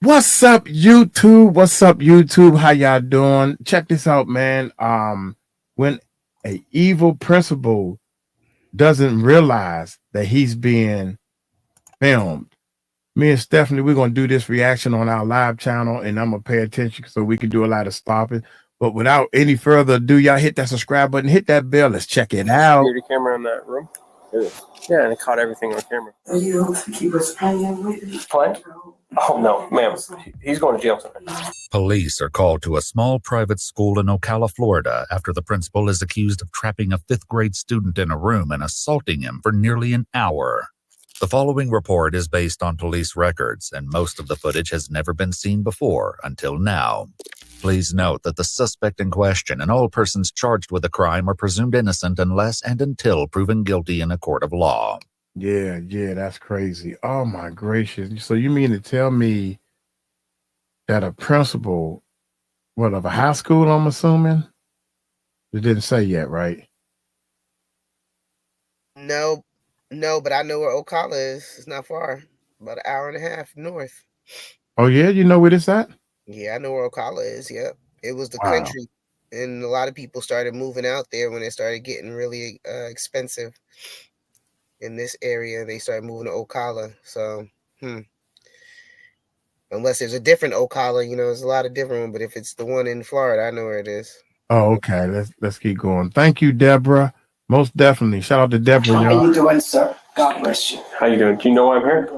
What's up, YouTube? What's up, YouTube? How y'all doing? Check this out, man. When a evil principal doesn't realize that he's being filmed, me and Stephanie, we're gonna do this reaction on our live channel, and I'm gonna pay attention so we can do a lot of stopping. But without any further ado, y'all hit that subscribe button, hit that bell. Let's check it out. Security camera in that room. Yeah, and it caught everything on camera. You don't think he was playing with me? Playing? Oh, no, ma'am. He's going to jail tonight. Police are called to a small private school in Ocala, Florida, after the principal is accused of trapping a fifth-grade student in a room and assaulting him for nearly an hour. The following report is based on police records, and most of the footage has never been seen before until now. Please note that the suspect in question and all persons charged with the crime are presumed innocent unless and until proven guilty in a court of law. Yeah, that's crazy. Oh my gracious. So you mean to tell me that a principal, of a high school, I'm assuming? It didn't say yet, right? No, but I know where Ocala is. It's not far. About an hour and a half north. Oh yeah, you know where it's at? Yeah, I know where Ocala is. Yep. It was the country. And a lot of people started moving out there when it started getting really expensive in this area. They started moving to Ocala. So, unless there's a different Ocala, there's a lot of different ones. But if it's the one in Florida, I know where it is. Oh, okay. Let's keep going. Thank you, Deborah. Most definitely. Shout out to Deborah. How you doing, sir? God bless you. How you doing? Do you know why I'm here?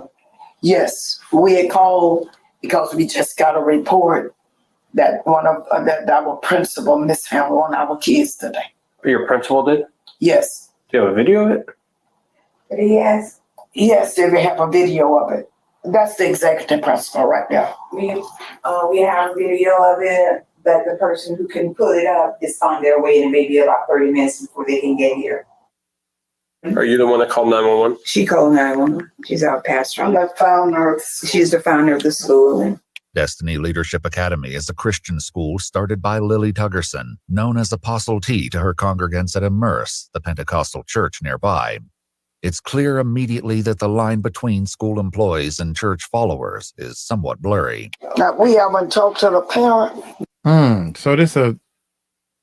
Yes, we had called because we just got a report that that our principal mishandled one of our kids today. Your principal did? Yes. Do you have a video of it? Yes. Yes, we have a video of it. That's the executive principal right there. We have a video of it, but the person who can pull it up is on their way, and it may be about 30 minutes before they can get here. Are you the one that called 911? She called 911. She's our pastor. I'm the founder. She's the founder of the school. Destiny Leadership Academy is a Christian school started by Lily Tuggerson, known as Apostle T to her congregants at Immerse, the Pentecostal church nearby. It's clear immediately that the line between school employees and church followers is somewhat blurry. Now, we haven't talked to the parent. So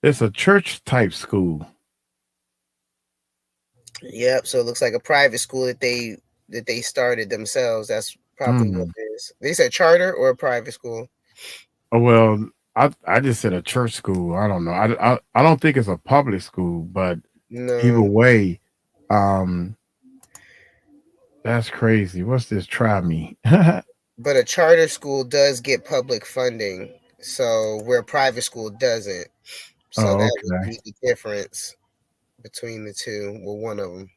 it's a church type school. Yep. So it looks like a private school that they started themselves. That's probably what it is. They said charter or a private school. Oh well, I just said a church school. I don't know. I don't think it's a public school, but either way, that's crazy. What's this? Try me. But a charter school does get public funding, so where a private school doesn't. So that would be the difference between the two. Well, one of them.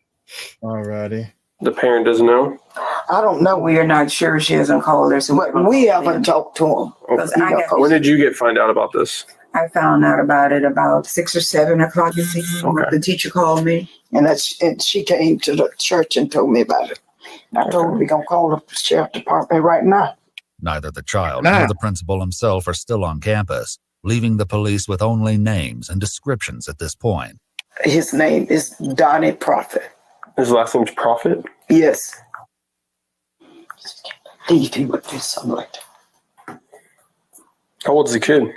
Alrighty. The parent doesn't know? I don't know. We are not sure. She hasn't called us. We haven't talked to him. When did you find out about this? I found out about it about 6 or 7 o'clock this evening. Okay. The teacher called me. And she came to the church and told me about it. I told her we're going to call the sheriff department right now. Neither the child nor the principal himself are still on campus, leaving the police with only names and descriptions at this point. His name is 𝗟𝗜𝗡𝗞𝗦. His last name's Prophet? Yes. He would do something like that. How old's the kid?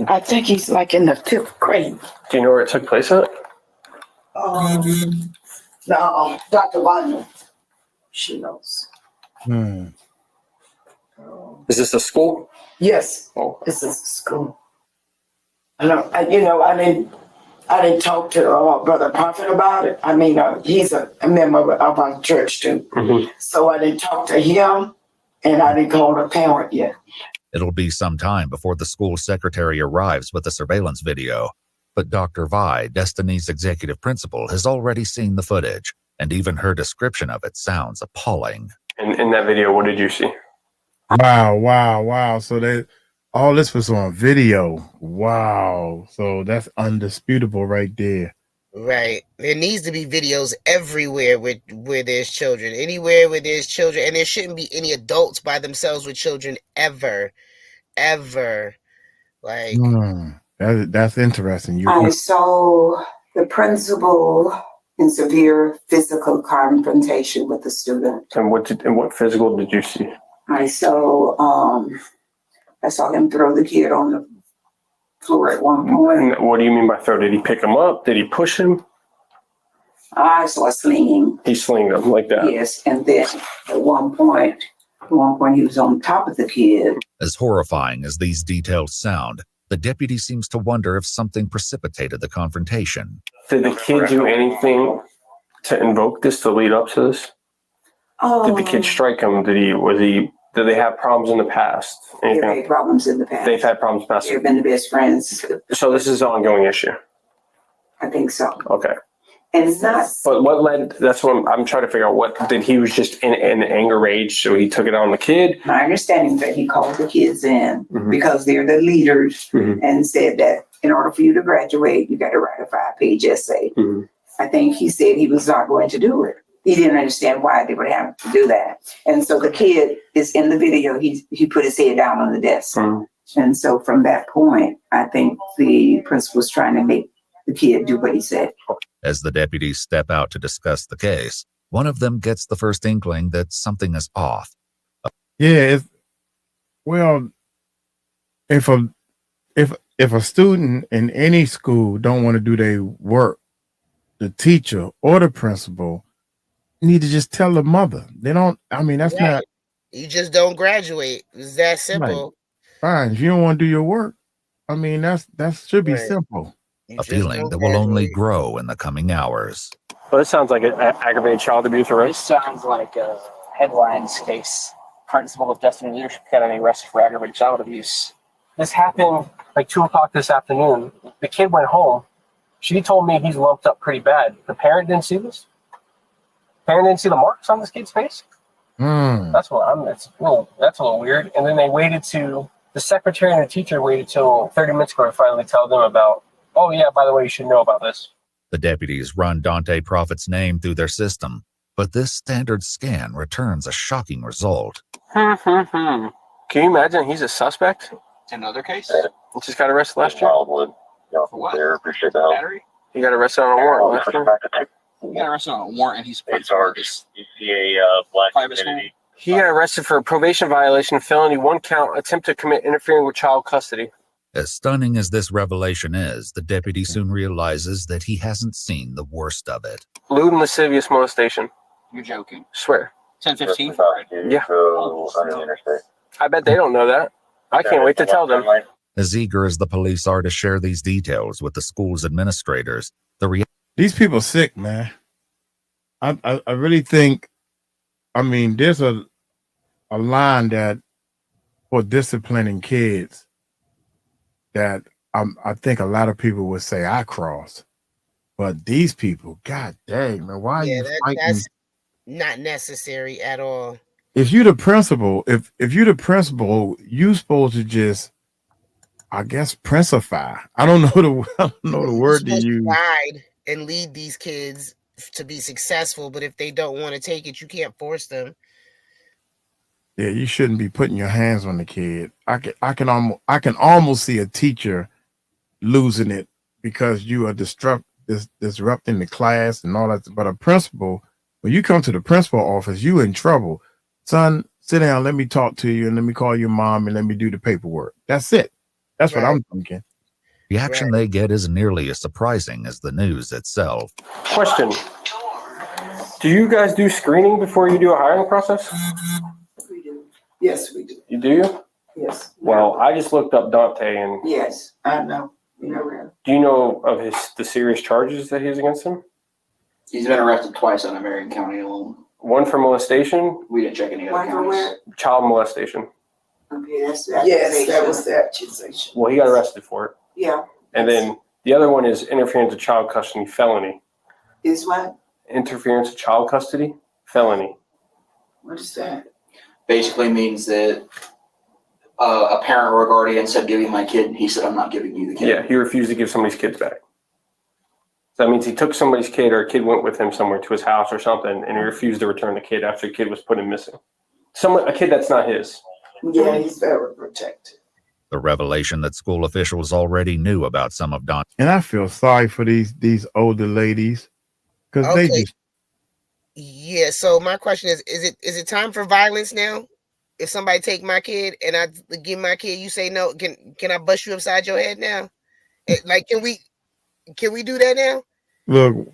I think he's like in the 5th grade. Do you know where it took place at? No, Dr. Wagner. She knows. Is this a school? Yes. Oh. This is school. I didn't talk to Brother Prophet about it. I mean, he's a member of our church too. So I didn't talk to him, and I didn't call the parent yet. It'll be some time before the school secretary arrives with the surveillance video. But Dr. Vi, Destiny's executive principal, has already seen the footage, and even her description of it sounds appalling. In that video, what did you see? Wow. So all this was on video. Wow. So that's undisputable right there. Right. There needs to be videos everywhere where there's children. Anywhere where there's children. And there shouldn't be any adults by themselves with children ever. Like that's interesting. I saw the principal in severe physical confrontation with the student. And what physical did you see? I saw him throw the kid on the floor at one point. And what do you mean by throw? Did he pick him up? Did he push him? I saw slinging. He slinged him like that. Yes, and then at one point he was on top of the kid. As horrifying as these details sound, the deputy seems to wonder if something precipitated the confrontation. Did the kid do anything to invoke this, to lead up to this? Did the kid strike him? Did they have problems in the past? They've had problems in the past. They've had problems in the past. They've been the best friends. So this is an ongoing issue. I think so. Okay. And it's not. But what led? That's what I'm trying to figure out. What did he was just in anger rage, so he took it out on the kid? My understanding is that he called the kids in because they're the leaders and said that in order for you to graduate, you got to write a 5-page essay. I think he said he was not going to do it. He didn't understand why they would have to do that. And so the kid is in the video. He put his head down on the desk. And so from that point, I think the principal was trying to make the kid do what he said. As the deputies step out to discuss the case, one of them gets the first inkling that something is off. Yeah, if a student in any school don't want to do their work, the teacher or the principal need to just tell the mother. They don't. I mean, that's not. You just don't graduate. It's that simple. Right. Fine. If you don't want to do your work, I mean, that should be simple. A feeling that will only grow in the coming hours. Well, this sounds like an aggravated child abuse arrest. This sounds like a headlines case. Principal of Destiny Leadership Academy arrested for aggravated child abuse. This happened like 2:00 this afternoon. The kid went home. She told me he's lumped up pretty bad. The parent didn't see this. Parent didn't see the marks on this kid's face. That's a little weird. And then they waited to the secretary and the teacher waited till 30 minutes ago to finally tell them about. Oh yeah, by the way, you should know about this. The deputies run 𝗗𝗢𝗡𝗞𝗦's name through their system, but this standard scan returns a shocking result. Can you imagine he's a suspect? Another case? He just got arrested last year. For what? Appreciate the help. Battery? He got arrested on a warrant last year. He got arrested on a warrant and he's It's our ECA black Private school. community. He got arrested for a probation violation, felony, 1 count, attempt to commit interfering with child custody. As stunning as this revelation is, the deputy soon realizes that he hasn't seen the worst of it. Lewd and lascivious molestation. You're joking. Swear. 10-15 Yeah. So, under the interstate. I bet they don't know that. I can't wait to tell them. As eager as the police are to share these details with the school's administrators, These people sick, man. I really think, I mean, there's a line that for disciplining kids that I think a lot of people would say I cross, but these people, god dang, man, why are you fighting? That's not necessary at all. If you're the principal, if you're the principal, you supposed to just, I guess, princify. I don't know the word to use. Guide and lead these kids to be successful, but if they don't want to take it, you can't force them. Yeah, you shouldn't be putting your hands on the kid. I can almost see a teacher losing it because you are disrupting the class and all that. But a principal, when you come to the principal office, you in trouble. Son, sit down, let me talk to you, and let me call your mom and let me do the paperwork. That's it. That's what I'm thinking. reaction they get is nearly as surprising as the news itself. Question. Do you guys do screening before you do a hiring process? We do. Yes, we do. You do? Yes. Well, I just looked up Dante, and Yes, I know. You know, do you know of the serious charges that he's against him? He's been arrested twice on a Marion County alone. One for molestation, We didn't check any other one for counties. where? child molestation. Okay, that's the yes, that was the accusation. Well, he got arrested for it. Yeah. And then the other one is interference with child custody felony. Is what? Interference with child custody felony. What is that? Basically means that a parent or a guardian said, "Give me my kid," and he said, "I'm not giving you the kid." Yeah, he refused to give somebody's kids back. So that means he took somebody's kid, or a kid went with him somewhere to his house or something, and he refused to return the kid after the kid was put in missing. A kid that's not his. Yeah, he's very protected. The revelation that school officials already knew about some of Don. And I feel sorry for these older ladies because they just. Yeah. So my question is it time for violence now? if somebody take my kid and I give my kid, you say no, can I bust you upside your head now? Like, can we do that now? Look,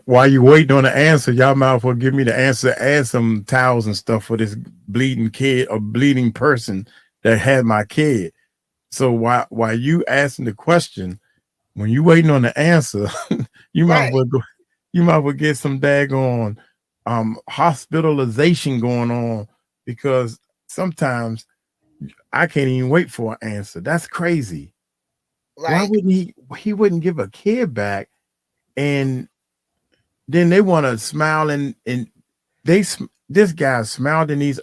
while you waiting on the answer, y'all might as well give me the answer. Add some towels and stuff for this bleeding kid or bleeding person that had my kid. So while you asking the question, when you waiting on the answer, you might as well get some daggone hospitalization going on, because sometimes I can't even wait for an answer. That's crazy. Like, why wouldn't he wouldn't give a kid back, and then they want to smile and this guy smiled in these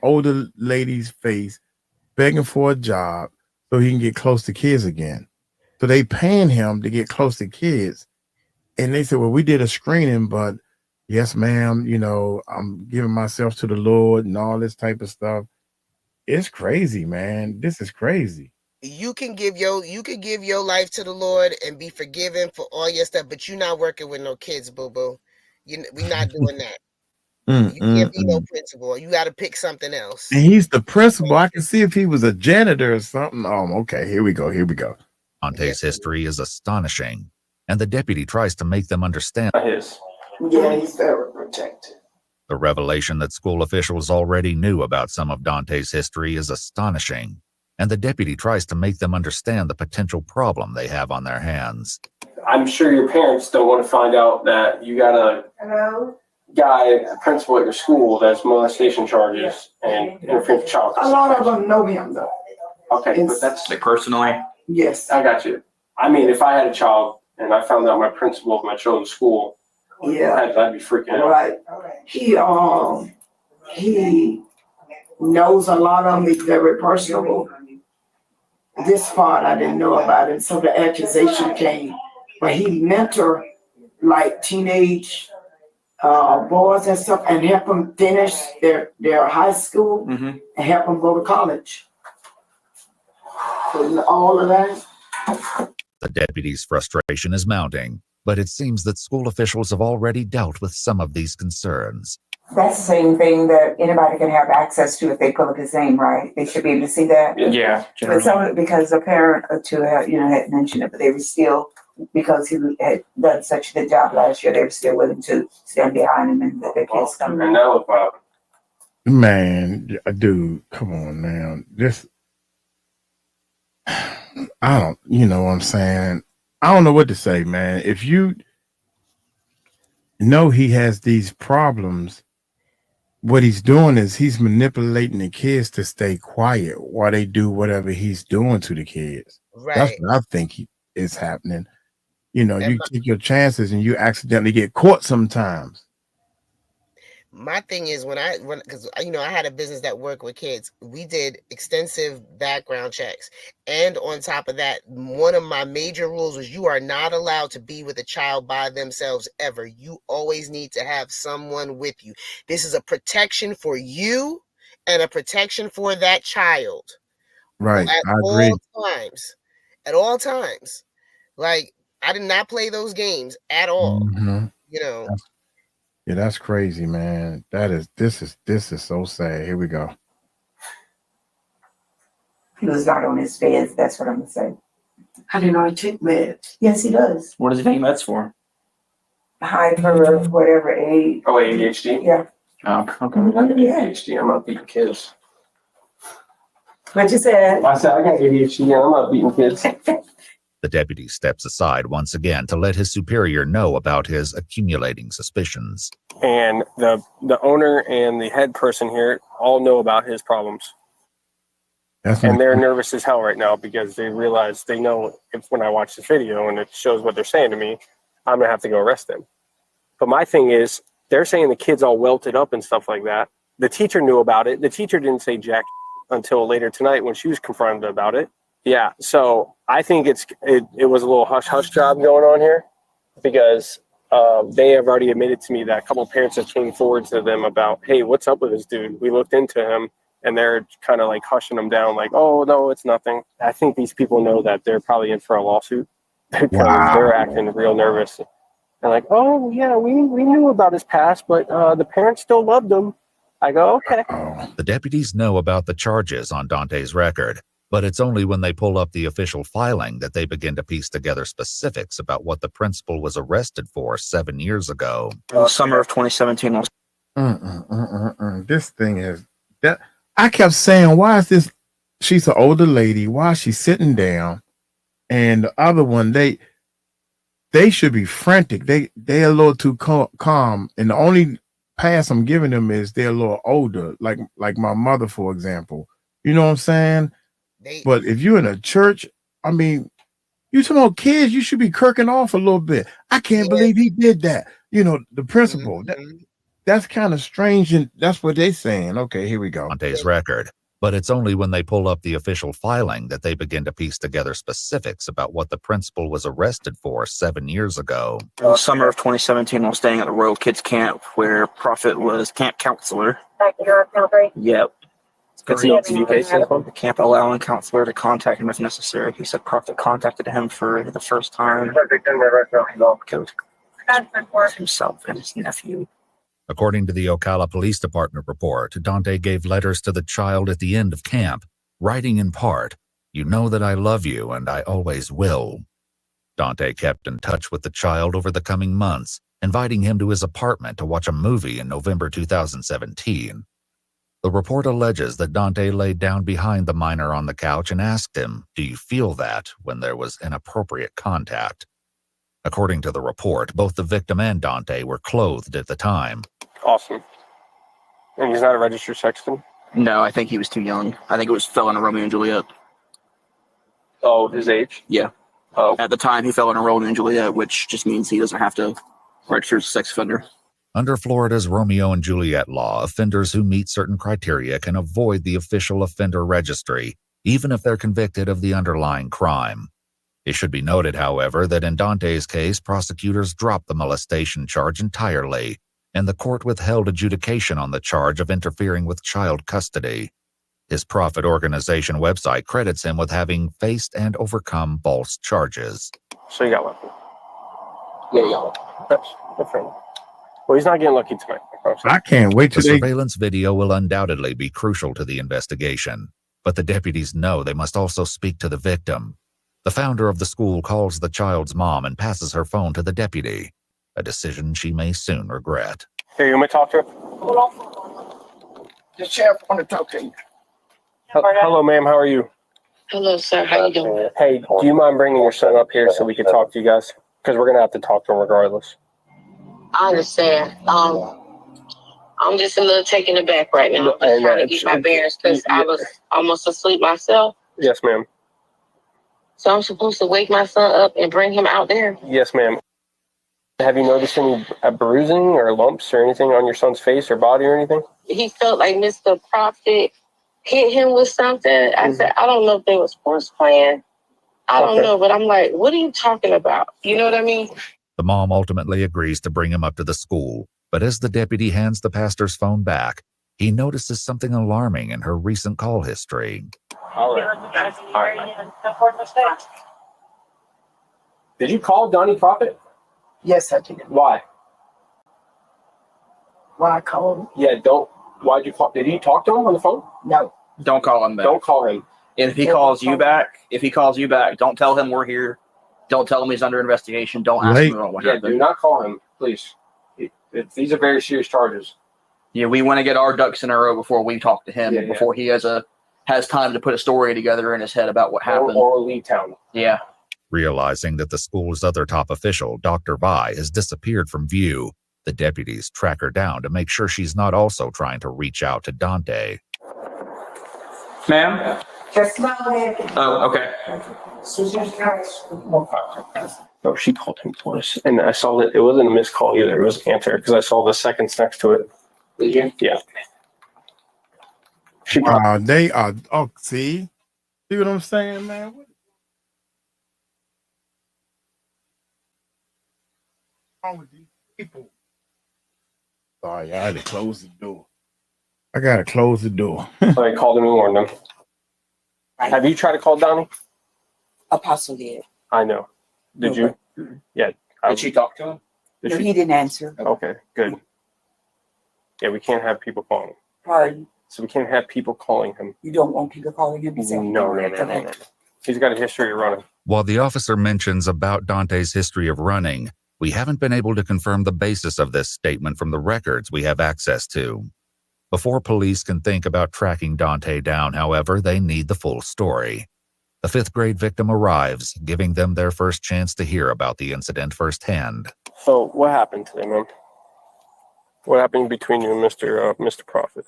older lady's face, begging for a job so he can get close to kids again. So they paying him to get close to kids. And they said, well, we did a screening, but yes, ma'am, you know, I'm giving myself to the Lord and all this type of stuff. It's crazy, man. This is crazy. You can give your life to the Lord and be forgiven for all your stuff, but you're not working with no kids, boo-boo. We're not doing that. You can't be no principal. You got to pick something else. And he's the principal. I can see if he was a janitor or something. Oh, okay. Here we go. Dante's history is astonishing, and the deputy tries to make them understand. Yeah, he's very protected. The revelation that school officials already knew about some of Dante's history is astonishing, and the deputy tries to make them understand the potential problem they have on their hands. I'm sure your parents don't want to find out that you got a principal at your school that's molestation charges and interfering with child. A lot of them know him though. Okay, but that's Like personally? Yes. I got you. I mean, if I had a child and I found out my principal of my children's school, Yeah. I'd be freaking out. Right. He knows a lot of them. He's very personable. This part I didn't know about it, so the accusation came. But he mentor like teenage boys and stuff, and help them finish their high school and help them go to college. So all of that. The deputy's frustration is mounting, but it seems that school officials have already dealt with some of these concerns. That's the same thing that anybody can have access to if they pull up his name, right? They should be able to see that. Yeah. But some, because a parent or two had mentioned it, but they were still, because he had done such a good job last year, they were still willing to stand behind him and let their kids come. And now about Man, dude, come on now. I don't, you know what I'm saying? I don't know what to say, man. If you know he has these problems, what he's doing is he's manipulating the kids to stay quiet while they do whatever he's doing to the kids. Right. That's what I think is happening. You know, you take your chances and you accidentally get caught sometimes. My thing is because I had a business that worked with kids, we did extensive background checks. And on top of that, one of my major rules was you are not allowed to be with a child by themselves ever. You always need to have someone with you. This is a protection for you and a protection for that child. Right. At I agree. At all times. Like, I did not play those games at all. You know. Yeah, that's crazy, man. This is so sad. Here we go. He was not on his meds. That's what I'm gonna say. I didn't know he took meds. Yes, he does. What does he take meds for? Hyper, whatever age. Oh, ADHD? Yeah. Oh, okay. I got ADHD. I'm not beating kids. What you said? I said I got ADHD and I'm not beating kids. The deputy steps aside once again to let his superior know about his accumulating suspicions. And the owner and the head person here all know about his problems. And they're nervous as hell right now because they realize they know when I watch this video and it shows what they're saying to me, I'm going to have to go arrest them. But my thing is, they're saying the kid's all welted up and stuff like that. The teacher knew about it. The teacher didn't say jack until later tonight when she was confronted about it. Yeah, so I think it was a little hush-hush job going on here because they have already admitted to me that a couple of parents have came forward to them about, hey, what's up with this dude? We looked into him, and they're kind of like hushing him down like, oh, no, it's nothing. I think these people know that they're probably in for a lawsuit because they're acting real nervous. They're like, oh, yeah, we knew about his past, but the parents still loved him. I go, okay. The deputies know about the charges on Dante's record, but it's only when they pull up the official filing that they begin to piece together specifics about what the principal was arrested for 7 years ago. Summer of 2017. This thing is that I kept saying, why is this? She's an older lady. Why is she sitting down? And the other one, they should be frantic. They're a little too calm. And the only pass I'm giving them is they're a little older, like my mother, for example. You know what I'm saying? But if you're in a church, I mean, you talking about kids, you should be kirking off a little bit. I can't believe he did that. You know, the principal. That's kind of strange, and that's what they're saying. Okay, here we go. Dante's record. But it's only when they pull up the official filing that they begin to piece together specifics about what the principal was arrested for 7 years ago. Summer of 2017, I was staying at the Royal Kids Camp where Prophet was camp counselor. Yep. The camp allowing counselor to contact him if necessary. He said Prophet contacted him for the first time. Himself and his nephew. According to the Ocala Police Department report, Dante gave letters to the child at the end of camp, writing in part, "You know that I love you and I always will." Dante kept in touch with the child over the coming months, inviting him to his apartment to watch a movie in November 2017. The report alleges that Dante laid down behind the minor on the couch and asked him, "Do you feel that?" when there was inappropriate contact. According to the report, both the victim and Dante were clothed at the time. Awesome. And he's not a registered sexton? No, I think he was too young. I think it was fell into Romeo and Juliet. Oh, his age? Yeah. Oh. At the time, he fell into Romeo and Juliet, which just means he doesn't have to register as a sex offender. Under Florida's Romeo and Juliet law, offenders who meet certain criteria can avoid the official offender registry, even if they're convicted of the underlying crime. It should be noted, however, that in Dante's case, prosecutors dropped the molestation charge entirely, and the court withheld adjudication on the charge of interfering with child custody. His profit organization website credits him with having faced and overcome false charges. So you got lucky. Yeah, you got That's different. Well, he's not getting lucky tonight. I can't wait The till they surveillance video will undoubtedly be crucial to the investigation, but the deputies know they must also speak to the victim. The founder of the school calls the child's mom and passes her phone to the deputy, a decision she may soon regret. Here, you want me to talk to her? The sheriff want to talk to you. Hello, ma'am. How are you? Hello, sir. How you doing? Hey, do you mind bringing your son up here so we can talk to you guys? Because we're going to have to talk to him regardless. I understand. I'm just a little taken aback right now. I'm trying to get my bearings because I was almost asleep myself. Yes, ma'am. So I'm supposed to wake my son up and bring him out there? Yes, ma'am. Have you noticed any bruising or lumps or anything on your son's face or body or anything? He felt like Mr. Prophet hit him with something. I said, I don't know if they was force playing. I don't know, but I'm like, what are you talking about? You know what I mean? The mom ultimately agrees to bring him up to the school, but as the deputy hands the pastor's phone back, he notices something alarming in her recent call history. All right. Did you call Donnie Prophet? Yes, I did. Why? Why I called him? Yeah, don't. Why'd you call? Did you talk to him on the phone? No. Don't call him back. Don't call him. If he calls you back, don't tell him we're here. Don't tell him he's under investigation. Don't ask him about what Yeah, happened. do not call him, please. These are very serious charges. Yeah, we want to get our ducks in a row before we talk to him, Yeah. before he has time to put a story together in his head about what happened. Or leave town. Yeah. Realizing that the school's other top official, Dr. Vi, has disappeared from view, the deputies track her down to make sure she's not also trying to reach out to Dante. Ma'am? Just go ahead. Oh, okay. No, she called him twice. And I saw that it wasn't a missed call either. It was an answer because I saw the seconds next to it. Did you? Yeah. She they are. Oh, see what I'm saying, man? What's wrong with these people? Sorry, I had to close the door. I gotta close the door. I called him and warned him. Have you tried to call Donnie? Apostle did. I know. Did you? Yeah. Did she talk to him? Did No, she? he didn't answer. Okay, good. Yeah, we can't have people calling. Pardon? So we can't have people calling him. You don't want people calling him? No. He's got a history of running. While the officer mentions about Dante's history of running, we haven't been able to confirm the basis of this statement from the records we have access to. Before police can think about tracking Dante down, however, they need the full story. The 5th grade victim arrives, giving them their first chance to hear about the incident firsthand. So what happened today, man? What happened between you and Mr. Prophet?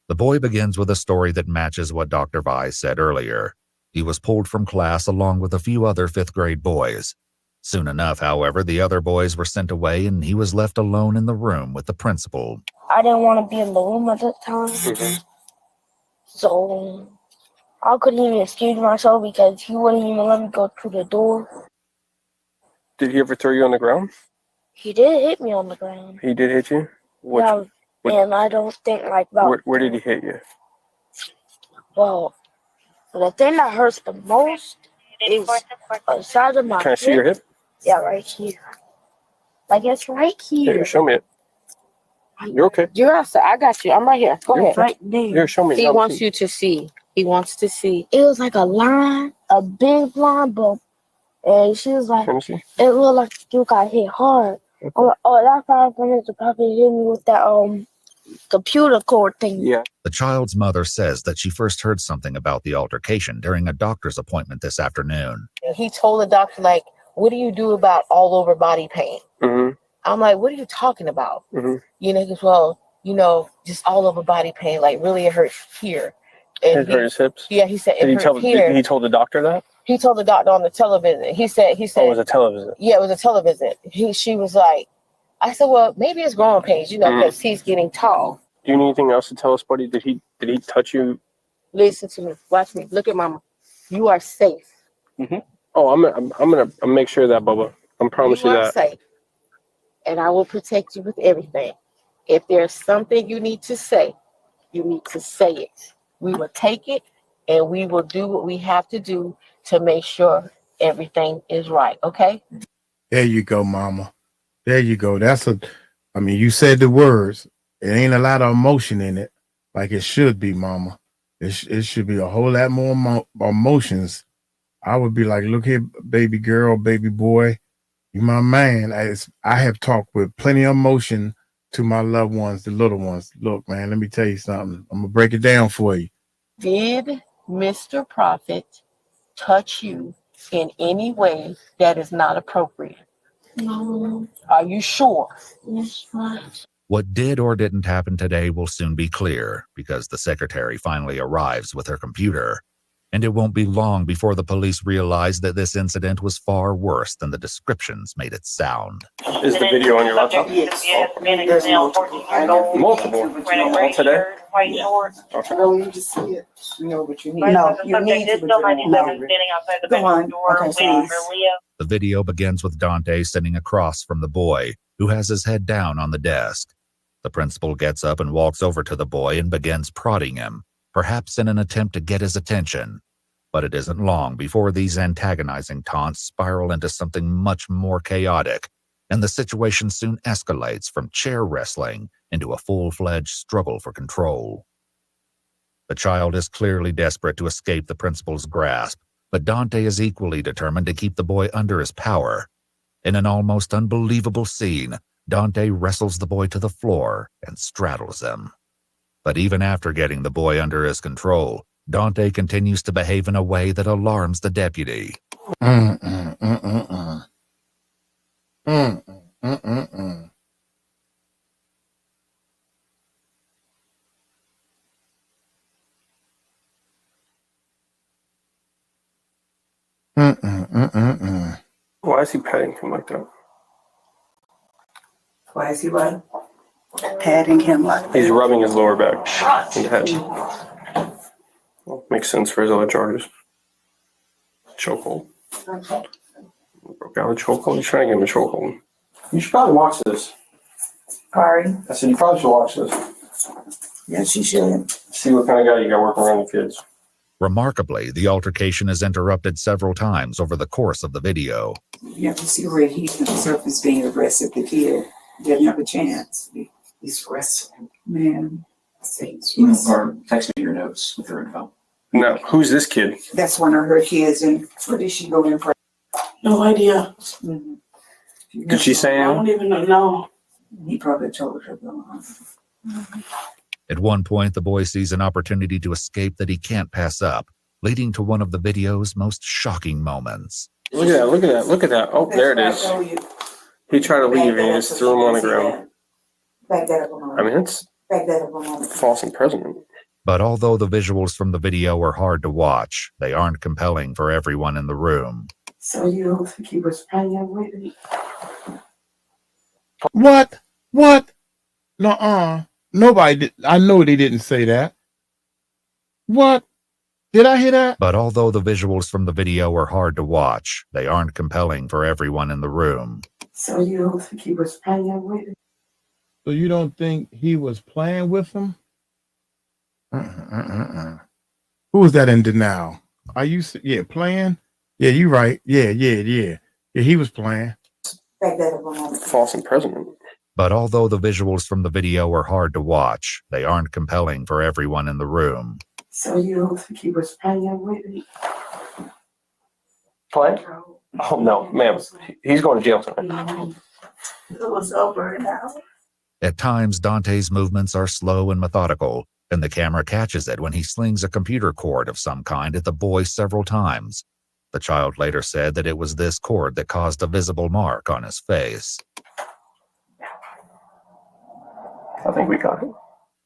The boy begins with a story that matches what Dr. Vise said earlier. He was pulled from class along with a few other 5th grade boys. Soon enough, however, the other boys were sent away and he was left alone in the room with the principal. I didn't want to be in the room at that time. So I couldn't even excuse myself because he wouldn't even let me go through the door. Did he ever throw you on the ground? He did hit me on the ground. He did hit you? And I don't think like about... Where did he hit you? Well, the thing that hurts the most is the side of my hip. Can I see your hip? Yeah, right here. Like it's right here. Here, show me it. You're okay. You're outside. I got you. I'm right here. Go ahead. Right there. Here, show me. He wants you to see. He wants to see. It was like a line, a big line, but and she was like, it looked like you got hit hard. Okay. I'm like, oh, that's how Mr. Prophet hit me with that computer cord thing. Yeah. The child's mother says that she first heard something about the altercation during a doctor's appointment this afternoon. He told the doctor, like, what do you do about all over body pain? Mm-hmm. I'm like, what are you talking about? Mm-hmm. You know, he goes, well, you know, just all over body pain, like really it hurts here. And It hurt his hips? Yeah, he said Did it hurts here. He told the doctor that? He told the doctor on the television. He said. Oh, it was a television? Yeah, it was a television. She was like, I said, well, maybe it's growing pains, you know, because he's getting tall. Do you need anything else to tell us, buddy? Did he touch you? Listen to me. Watch me. Look at mama. You are safe. Mm-hmm. Oh, I'm gonna make sure of that, Bubba. I promise you You are that. safe. And I will protect you with everything. If there's something you need to say, you need to say it. We will take it and we will do what we have to do to make sure everything is right. Okay? There you go, mama. There you go. I mean, you said the words. It ain't a lot of emotion in it like it should be, mama. It should be a whole lot more emotions. I would be like, look here, baby girl, baby boy, you my man. I have talked with plenty of emotion to my loved ones, the little ones. Look, man, let me tell you something. I'm going to break it down for you. Did Mr. Prophet touch you in any way that is not appropriate? No. Are you sure? Yes, right. What did or didn't happen today will soon be clear because the secretary finally arrives with her computer. And it won't be long before the police realize that this incident was far worse than the descriptions made it sound. Is the video on your laptop? Yes. There's multiple. I know. Multiple? All today? Okay. No, you just see it. You know what you need. No, you need to. Go on. Okay, please. The video begins with Dante sitting across from the boy, who has his head down on the desk. The principal gets up and walks over to the boy and begins prodding him, perhaps in an attempt to get his attention. But it isn't long before these antagonizing taunts spiral into something much more chaotic, and the situation soon escalates from chair wrestling into a full-fledged struggle for control. The child is clearly desperate to escape the principal's grasp, but Dante is equally determined to keep the boy under his power. In an almost unbelievable scene, Dante wrestles the boy to the floor and straddles him. But even after getting the boy under his control, Dante continues to behave in a way that alarms the deputy. Why is he patting him like that? Why is he what? Patting him like that? He's rubbing his lower back and head. Well, makes sense for his other charges. Chokehold. Broke out a chokehold. He's trying to get him a chokehold. You should probably watch this. Pardon? I said you probably should watch this. Yes, you should. See what kind of guy you got working around the kids. Remarkably, the altercation is interrupted several times over the course of the video. You have to see where he's himself is being aggressive. The kid didn't have a chance. He's wrestling. Man, Or text me your notes with your info. No, who's this kid? That's one of her kids. And where did she go in for? No idea. Mhm. Did she say I anything? don't even know. He probably told her. Go on. At one point, the boy sees an opportunity to escape that he can't pass up, leading to one of the video's most shocking moments. Look at that, look at that, look at that. Oh, there it is. He tried to leave and he just threw him on the ground. Back that up a moment. I mean, it's Back that up a moment. false imprisonment. But although the visuals from the video are hard to watch, they aren't compelling for everyone in the room. So you don't think he was playing with me? What? Nuh-uh. Nobody did. I know they didn't say that. What? Did I hear that? But although the visuals from the video are hard to watch, they aren't compelling for everyone in the room. So you don't think he was playing with me? So you don't think he was playing with them? Who was that in denial? Are you? Yeah, playing? Yeah, you right. Yeah. He was playing. Back that up a moment. False imprisonment. But although the visuals from the video are hard to watch, they aren't compelling for everyone in the room. So you don't think he was playing with me? Play? Oh, no, ma'am. He's going to jail tonight. It was over now. At times, Dante's movements are slow and methodical, and the camera catches it when he slings a computer cord of some kind at the boy several times. The child later said that it was this cord that caused a visible mark on his face. I think we got it.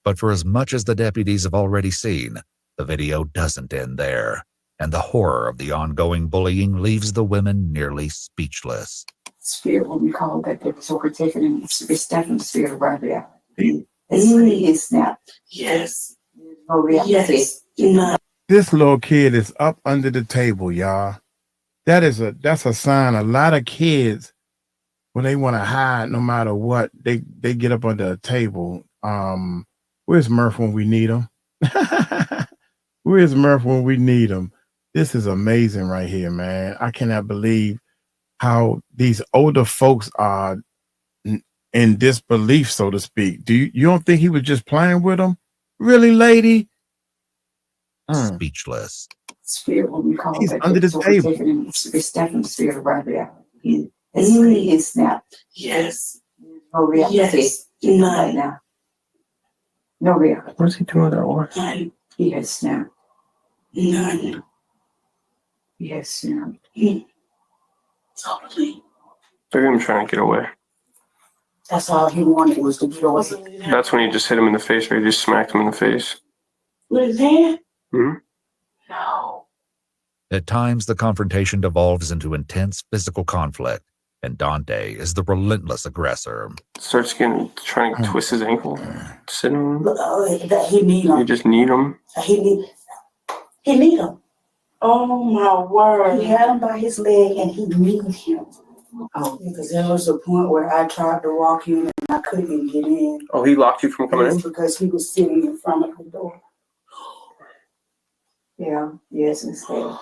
But for as much as the deputies have already seen, the video doesn't end there, and the horror of the ongoing bullying leaves the women nearly speechless. Spirit, what we call that, they was overtaken and it's definitely spirit of reality. It's snapped. Yes. No reality. Yes. No. This little kid is up under the table, y'all. That's a sign. A lot of kids, when they want to hide, no matter what, they get up under a table. Where's Murph when we need him? Where's Murph when we need him? This is amazing right here, man. I cannot believe how these older folks are in disbelief, so to speak. You don't think he was just playing with them? Really, lady? Speechless. Spirit, what we call He's that, under the table. It's definitely spirit of reality. It's snapped. Yes. No reality. Yes. Right now. No reality. What is he doing with that watch? None. He has snapped. None. He has snapped. Totally. Look at him trying to get away. That's all he wanted was to get away. That's when he just hit him in the face, or he just smacked him in the face. With his hand? Hmm? No. At times, the confrontation devolves into intense physical conflict, and Dante is the relentless aggressor. Starts trying to twist his ankle. Sitting on him. That he need him. You just need him. He need him. Oh my word. He had him by his leg and he needed him. Oh, because there was a point where I tried to walk in and I couldn't get in. Oh, he locked you from coming in? Because he was sitting in front of the door. Yeah, yes, instead.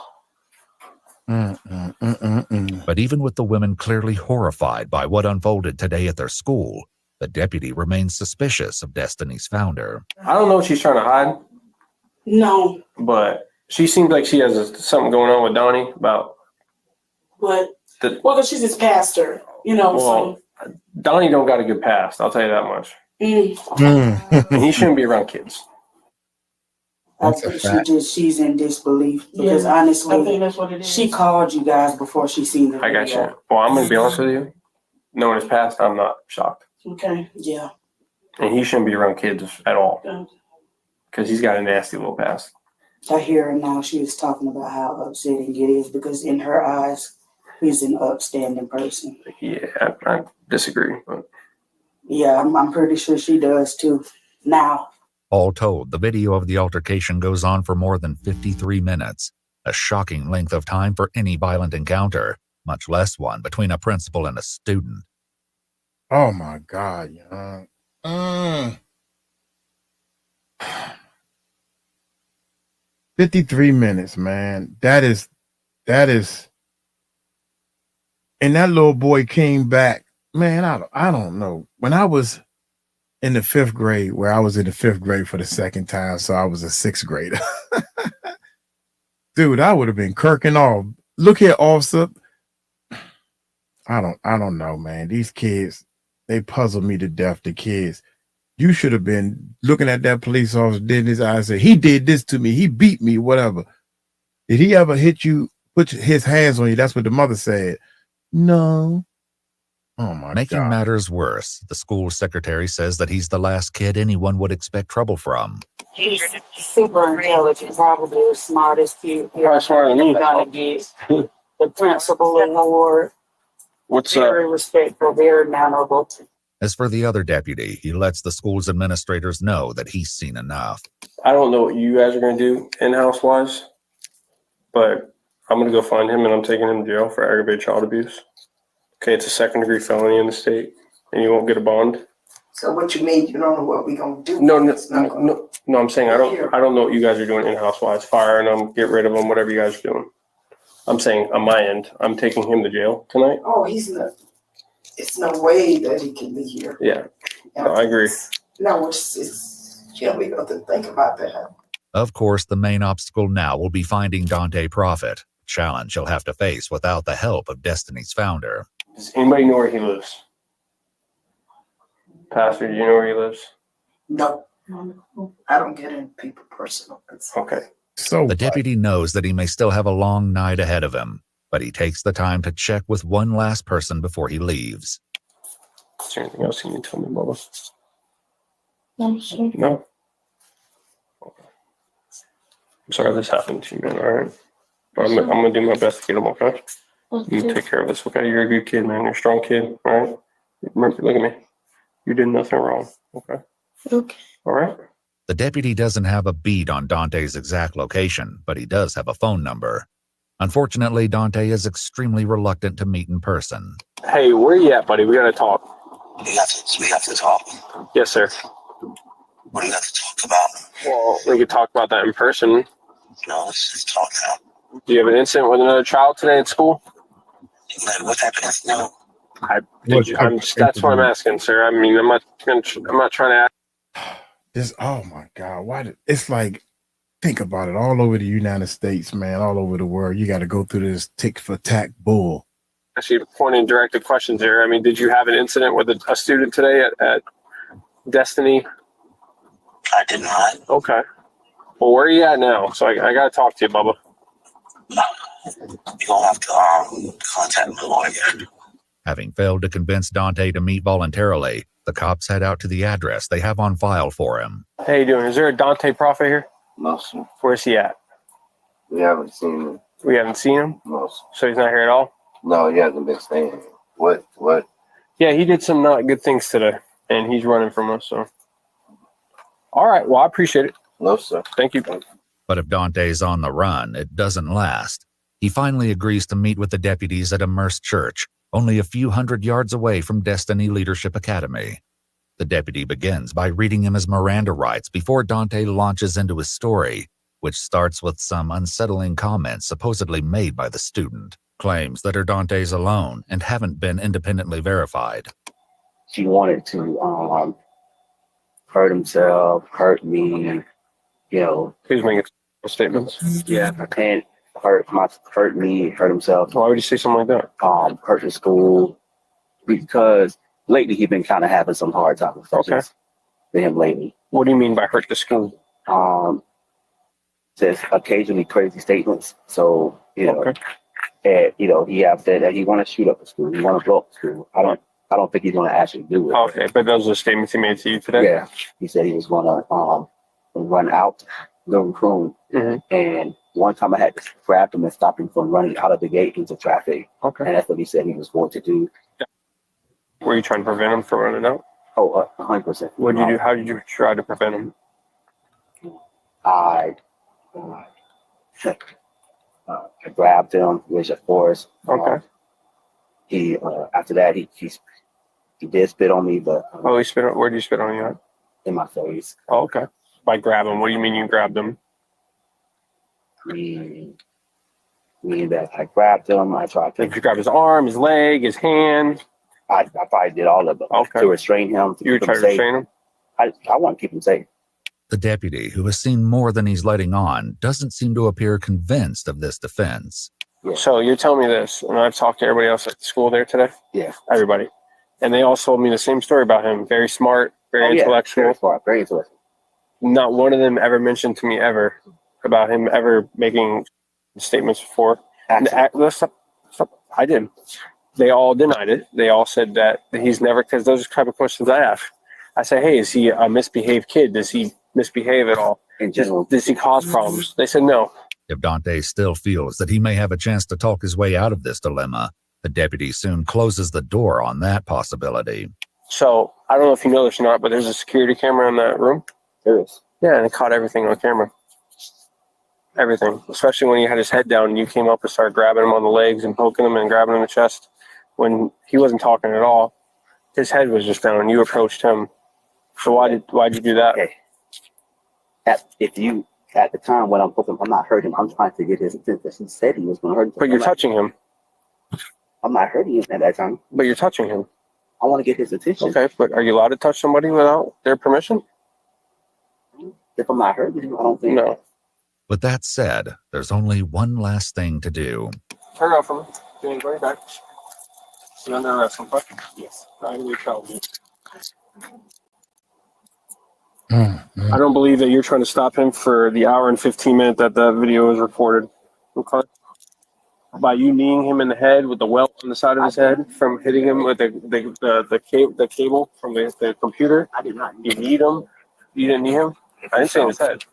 But even with the women clearly horrified by what unfolded today at their school, the deputy remains suspicious of Destiny's founder. I don't know what she's trying to hide, No. but she seems like she has something going on with Donnie about. But The, well, cause she's his pastor, you know. well, Donnie don't got a good past. I'll tell you that much. And he shouldn't be around kids. I think she's in disbelief because honestly, I think that's what it is. she called you guys before she seen the I video. got you. Well, I'm gonna be honest with you. Knowing his past, I'm not shocked. Okay. Yeah. And he shouldn't be around kids at all because he's got a nasty little past. I hear her now. She was talking about how upsetting it is because in her eyes, he's an upstanding person. Yeah, I disagree. But yeah, I'm pretty sure she does too. Now. All told, the video of the altercation goes on for more than 53 minutes, a shocking length of time for any violent encounter, much less one between a principal and a student. Oh my God, 53 minutes, man. That is, and that little boy came back, man. I don't know. When I was in the 5th grade, where I was in the 5th grade for the second time, so I was a 6th grader. Dude, I would have been kirking off. Look here, officer. I don't know, man. These kids, they puzzle me to death. The kids. You should have been looking at that police officer, did in his eyes, say, he did this to me, he beat me, whatever. Did he ever hit you, put his hands on you? That's what the mother said. No. Oh my God. Making matters worse, the school secretary says that he's the last kid anyone would expect trouble from. He's super intelligent, probably the smartest kid. Probably smarter than me. Gonna get the principal award. What's Very respectful, very memorable. As for the other deputy, he lets the school's administrators know that he's seen enough. I don't know what you guys are going to do in-house wise, but I'm going to go find him and I'm taking him to jail for aggravated child abuse. Okay, it's a 2nd-degree felony in the state, and you won't get a bond. So what you mean? You don't know what we gonna do? No, I'm saying I don't know what you guys are doing in-house wise. Firing them, get rid of them, whatever you guys are doing. I'm saying on my end, I'm taking him to jail tonight. Oh, he's not. It's no way that he can be here. Yeah, no, I agree. No, yeah, we got to think about that. Of course, the main obstacle now will be finding Dante Prophet, a challenge he'll have to face without the help of Destiny's founder. Does anybody know where he lives? Pastor, do you know where he lives? No, I don't get into people personal. Okay. So the deputy knows that he may still have a long night ahead of him, but he takes the time to check with one last person before he leaves. Is there anything else you need to tell me, Bubba? No, sir. No? Okay. I'm sorry this happened to you, man, all right? I'm going to do my best to get him, okay? You take care of this, okay? You're a good kid, man. You're a strong kid, all right? Remember, look at me. You did nothing wrong, okay? Okay. All right? The deputy doesn't have a beat on Dante's exact location, but he does have a phone number. Unfortunately, Dante is extremely reluctant to meet in person. Hey, where you at, buddy? We got to talk. We have to talk. Yes, sir. What do you have to talk about? Well, we could talk about that in person. No, let's just talk now. Do you have an incident with another child today at school? What happened? No. That's what I'm asking, sir. I mean, I'm not trying to ask. Oh my God, it's like, think about it, all over the United States, man, all over the world, you got to go through this tick for tack bull. Actually, pointing directed questions here. I mean, did you have an incident with a student today at Destiny? I did not. Okay. Well, where are you at now? So I got to talk to you, Bubba. You're going to have to contact my lawyer. Having failed to convince Dante to meet voluntarily, the cops head out to the address they have on file for him. How you doing? Is there a Dante Prophet here? No, sir. Where's he at? We haven't seen him. We haven't seen him? No, sir. So he's not here at all? No, he hasn't been staying here. What? Yeah, he did some not good things today, and he's running from us, so. All right, well, I appreciate it. No, sir. Thank you. But if Dante's on the run, it doesn't last. He finally agrees to meet with the deputies at Immerse Church, only a few hundred yards away from Destiny Leadership Academy. The deputy begins by reading him his Miranda rights before Dante launches into his story, which starts with some unsettling comments supposedly made by the student. Claims that are Dante's alone and haven't been independently verified. She wanted to hurt himself, hurt me, you know. He's making statements. Yeah, I can't hurt me, hurt himself. Why would you say something like that? Hurt the school, because lately he's been kind of having some hard times. Okay. For him lately. What do you mean by hurt the school? Says occasionally crazy statements. So, you know, okay. And, you know, he have said that he want to shoot up the school. He want to blow up the school. I don't think he's going to actually do it. Okay, but those are the statements he made to you today? Yeah. He said he was going to run out the room. Mm-hmm. And one time I had to grab him and stop him from running out of the gate into traffic. Okay. And that's what he said he was going to do. Were you trying to prevent him from running out? Oh, 100%. What did you do? How did you try to prevent him? I grabbed him, which of course, okay. He after that he did spit on me, but he spit on. Where did you spit on you at? In my face. Oh, okay. By grabbing, what do you mean you grabbed him? Meaning that I grabbed him. I tried to. Did you grab his arm, his leg, his hand? I probably did all of them. Okay. To restrain him. You were trying to restrain him? I want to keep him safe. The deputy, who has seen more than he's letting on, doesn't seem to appear convinced of this defense. Yeah. So you're telling me this, and I've talked to everybody else at the school there today? Yeah. Everybody. And they all told me the same story about him. Very smart, very intellectual. Very smart, very intellectual. Not one of them ever mentioned to me ever about him ever making statements before. I did. They all denied it. They all said that he's never, because those are the type of questions I ask. I say, hey, is he a misbehaved kid? Does he misbehave at all? Does he cause problems? They said no. If Dante still feels that he may have a chance to talk his way out of this dilemma, the deputy soon closes the door on that possibility. So, I don't know if you know this or not, but there's a security camera in that room. There is. Yeah, and it caught everything on camera. Everything. Especially when he had his head down and you came up and started grabbing him on the legs and poking him and grabbing him in the chest. When he wasn't talking at all. His head was just down and you approached him. So why'd you do that? Okay. At the time when I'm not hurting him, I'm trying to get his attention. He said he was going to hurt him. But you're touching him. I'm not hurting him at that time. But you're touching him. I want to get his attention. Okay, but are you allowed to touch somebody without their permission? If I'm not hurting him, I don't think. No. With that said, there's only one last thing to do. Turn it off for me. Get anybody back. You're under arrest, okay? Yes. I don't believe that you're trying to stop him for the hour and 15 minutes that the video was reported. Okay. By you kneeing him in the head with the welt on the side of his head from hitting him with the cable from the computer. I did not. You kneed him. You didn't knee him. I didn't say in his head.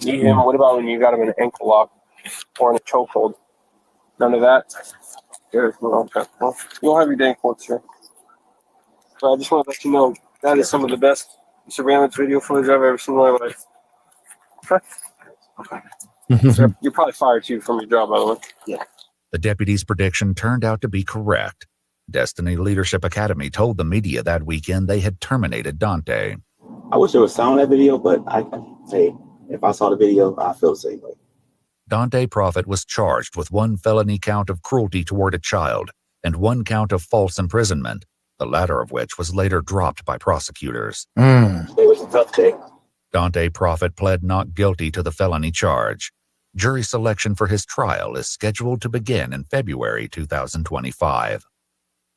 Knee him. What about when you got him in an ankle lock or in a chokehold? None of that. Good. Okay. Well, you'll have your day in court, sir. But I just want to let you know that is some of the best surveillance video footage I've ever seen in my life. Okay. So you're probably fired too from your job, by the way. Yeah. The deputy's prediction turned out to be correct. Destiny Leadership Academy told the media that weekend they had terminated Dante. I wish there was sound in that video, but I can say if I saw the video, I feel the same way. Dante Prophet was charged with 1 felony count of cruelty toward a child and 1 count of false imprisonment, the latter of which was later dropped by prosecutors. It was a tough day. Dante Prophet pled not guilty to the felony charge. Jury selection for his trial is scheduled to begin in February 2025.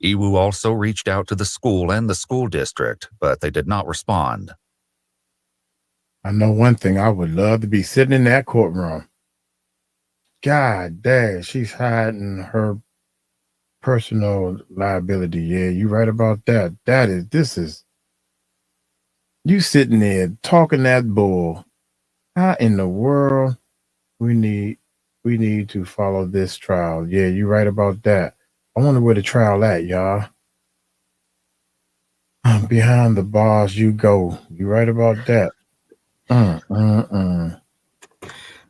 Iwu also reached out to the school and the school district, but they did not respond. I know one thing. I would love to be sitting in that courtroom. God dang, she's hiding her personal liability. Yeah, you right about that. You sitting there talking that bull. How in the world we need to follow this trial? Yeah, you right about that. I wonder where the trial at, y'all. Behind the bars you go. You right about that.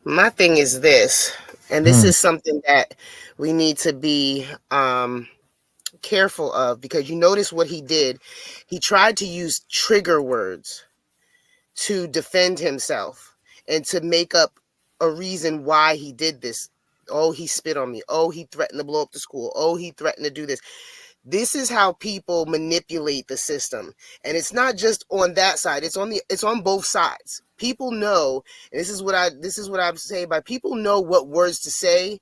My thing is this, and this is something that we need to be careful of, because you notice what he did. He tried to use trigger words to defend himself and to make up a reason why he did this. Oh, he spit on me. Oh, he threatened to blow up the school. Oh, he threatened to do this. This is how people manipulate the system. And it's not just on that side. It's on both sides. People know, and this is what I say by people know what words to say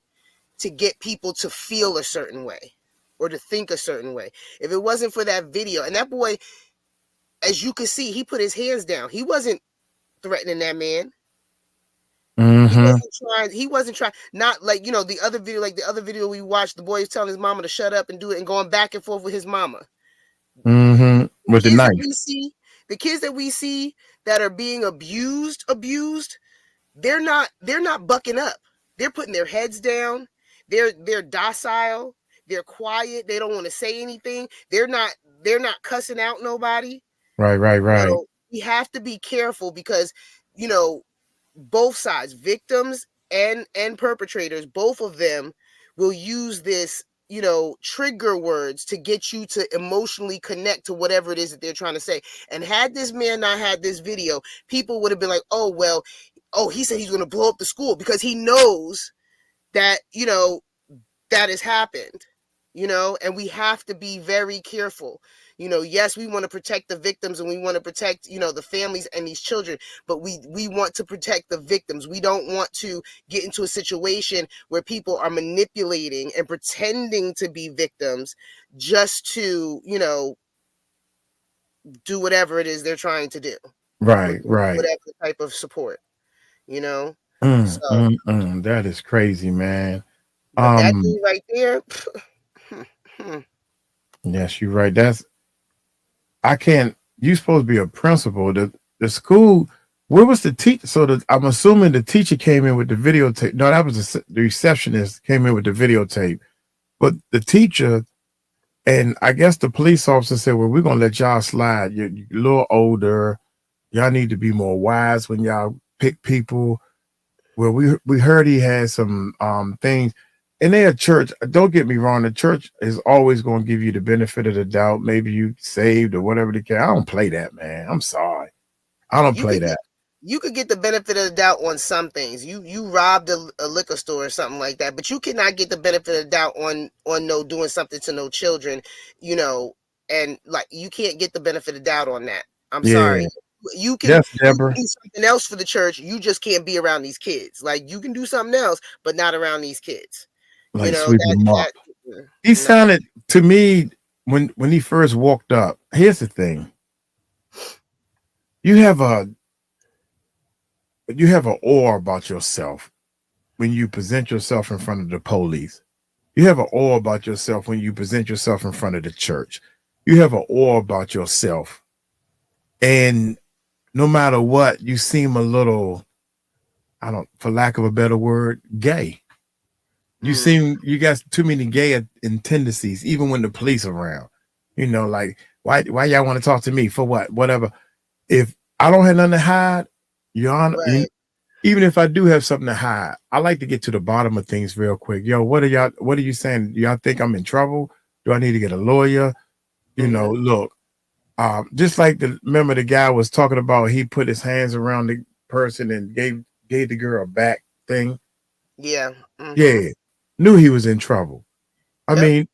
to get people to feel a certain way or to think a certain way. If it wasn't for that video, and that boy, as you could see, he put his hands down. He wasn't threatening that man. He wasn't trying, not like, the other video we watched, the boy is telling his mama to shut up and do it and going back and forth with his mama. With the knife. The kids that we see that are being abused, they're not bucking up. They're putting their heads down. They're docile. They're quiet. They don't want to say anything. They're not cussing out nobody. Right. We have to be careful because, both sides, victims and perpetrators, both of them will use this, trigger words to get you to emotionally connect to whatever it is that they're trying to say. And had this man not had this video, people would have been like, he said he's going to blow up the school, because he knows that, that has happened, and we have to be very careful. You know, yes, we want to protect the victims and we want to protect, you know, the families and these children, but we want to protect the victims. We don't want to get into a situation where people are manipulating and pretending to be victims just to, you know, do whatever it is they're trying to do. Right, right. Whatever type of support, you know. That is crazy, man. But that dude right there. Yes, you're right. I can't. You're supposed to be a principal. The school. Where was the teacher? So I'm assuming the teacher came in with the videotape. No, that was the receptionist came in with the videotape. But the teacher and I guess the police officer said, "Well, we're gonna let y'all slide. You're a little older. Y'all need to be more wise when y'all pick people." Well, we heard he had some things. And they're a church. Don't get me wrong. The church is always going to give you the benefit of the doubt. Maybe you saved or whatever the case. I don't play that, man. I'm sorry. I don't play that. You could get the benefit of the doubt on some things. You robbed a liquor store or something like that, but you cannot get the benefit of the doubt on no doing something to no children, you know, and like you can't get the benefit of doubt on that. I'm sorry. You can, yes, you can do something else for the church. You just can't be around these kids. Like you can do something else, but not around these kids. Like you know, sweep him up. He sounded to me when he first walked up. Here's the thing. You have an aura about yourself when you present yourself in front of the police. You have an aura about yourself when you present yourself in front of the church. You have an aura about yourself. And no matter what, you seem a little, for lack of a better word, gay. You seem, you got too many gay tendencies, even when the police are around. You know, like, why y'all want to talk to me? For what? Whatever. If I don't have nothing to hide, Your Honor, even if I do have something to hide, I like to get to the bottom of things real quick. Yo, what are you saying? Y'all think I'm in trouble? Do I need to get a lawyer? You know, look, just like remember the guy was talking about, he put his hands around the person and gave the girl a back thing. Yeah. Yeah. Knew he was in trouble. I mean,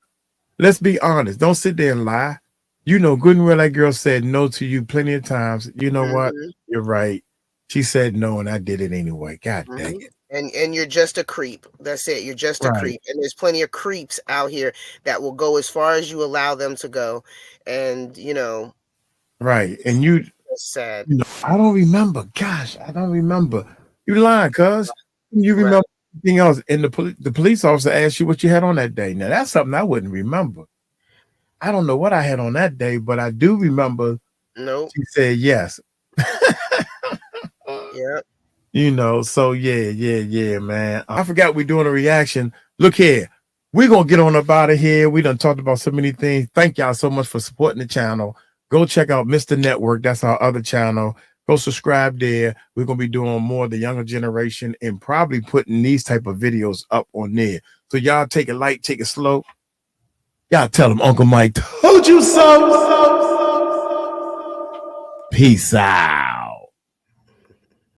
let's be honest. Don't sit there and lie. You know good and well that girl said no to you plenty of times. You know what? You're right. She said no, and I did it anyway. God dang it. And you're just a creep. That's it. You're just a creep. And there's plenty of creeps out here that will go as far as you allow them to go. And, you know. Right. And you. That's sad. You know, I don't remember. Gosh, I don't remember. You lying, cuz. You remember anything else. And the police officer asked you what you had on that day. Now, that's something I wouldn't remember. I don't know what I had on that day, but I do remember. Nope. She said yes. Yeah. You know, so yeah, man. I forgot we're doing a reaction. Look here. We're going to get on up out of here. We done talked about so many things. Thank y'all so much for supporting the channel. Go check out Mr. Network. That's our other channel. Go subscribe there. We're going to be doing more of the younger generation and probably putting these type of videos up on there. So y'all take it light, take it slow. Y'all tell them Uncle Mike told you so. Peace out.